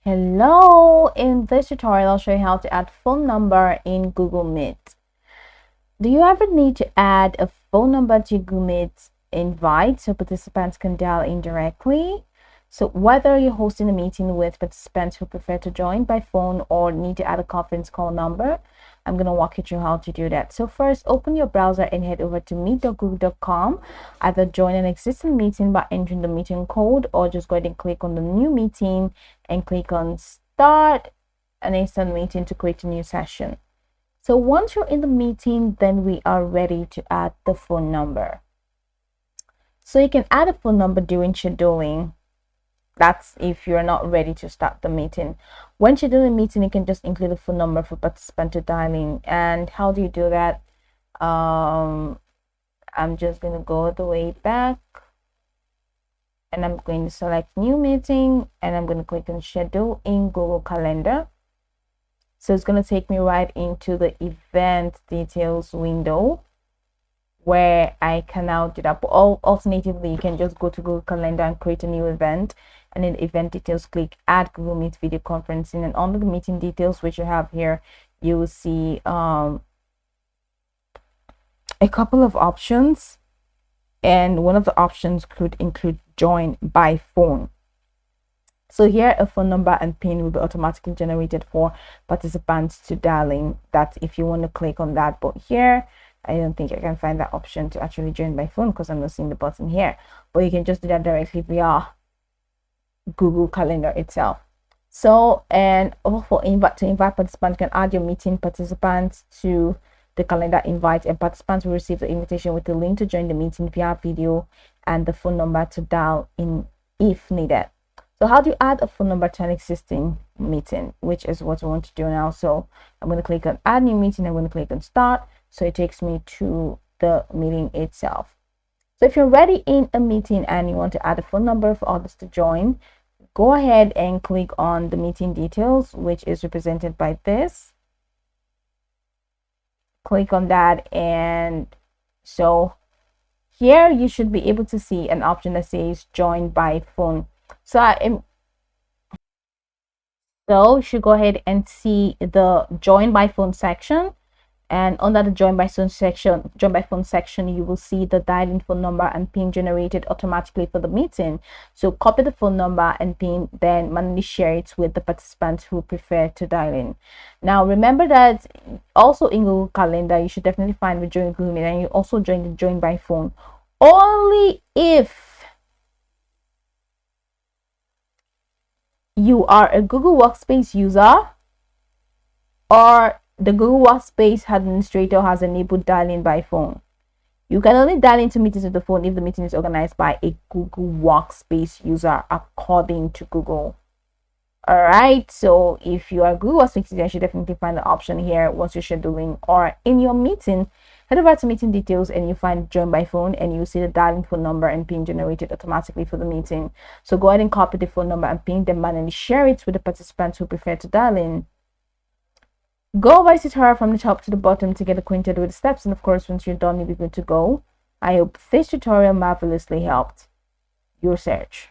Hello, in this tutorial I'll show you how to add phone number in Google Meet. Do you ever need to add a phone number to Google Meet invite so participants can dial in directly? So whether you're hosting a meeting with participants who prefer to join by phone or need to add a conference call number, I'm going to walk you through how to do that. So first, open your browser and head over to meet.google.com. Either join an existing meeting by entering the meeting code or just go ahead and click on the new meeting and click on start an instant meeting to create a new session. So once you're in the meeting, then we are ready to add the phone number. So you can add a phone number during scheduling. That's if you're not ready to start the meeting. When scheduling a meeting, you can just include a phone number for participant to dial in. And how do you do that? I'm just going to go the way back and I'm going to select new meeting and I'm going to click on schedule in Google Calendar. So it's going to take me right into the event details window where I can now do that. But alternatively, you can just go to Google Calendar and create a new event, and in event details, click add Google Meet video conferencing, and under the meeting details, which you have here, you will see a couple of options, and one of the options could include join by phone. So here a phone number and PIN will be automatically generated for participants to dial in. That's if you want to click on that, but here I don't think I can find that option to actually join by phone because I'm not seeing the button here. But you can just do that directly via Google Calendar itself. So, and also to invite participants, can add your meeting participants to the calendar invite, and participants will receive the invitation with the link to join the meeting via video and the phone number to dial in if needed. So how do you add a phone number to an existing meeting, which is what we want to do now. So I'm going to click on add new meeting. I'm going to click on start. So it takes me to the meeting itself. So if you're already in a meeting and you want to add a phone number for others to join, go ahead and click on the meeting details, which is represented by this. Click on that, and so here you should be able to see an option that says join by phone. So you should go ahead and see the join by phone section, and under the join by phone section, you will see the dial-in phone number and PIN generated automatically for the meeting. So copy the phone number and PIN, then manually share it with the participants who prefer to dial in. Now remember that also in Google Calendar, you should definitely find the join Google Meet, and you also join the join by phone only if you are a Google Workspace user or the Google Workspace administrator has enabled dial-in by phone. You can only dial into meetings with the phone if the meeting is organized by a Google Workspace user according to Google. All right, so if you are a Google Workspace user, you should definitely find the option here once you're scheduling or in your meeting. Head over to meeting details and you find join by phone, and you see the dial-in phone number and PIN generated automatically for the meeting. So go ahead and copy the phone number and PIN, then manually share it with the participants who prefer to dial in. Go over this tutorial from the top to the bottom to get acquainted with the steps, and of course once you're done, you'll be good to go. I hope this tutorial marvelously helped your search.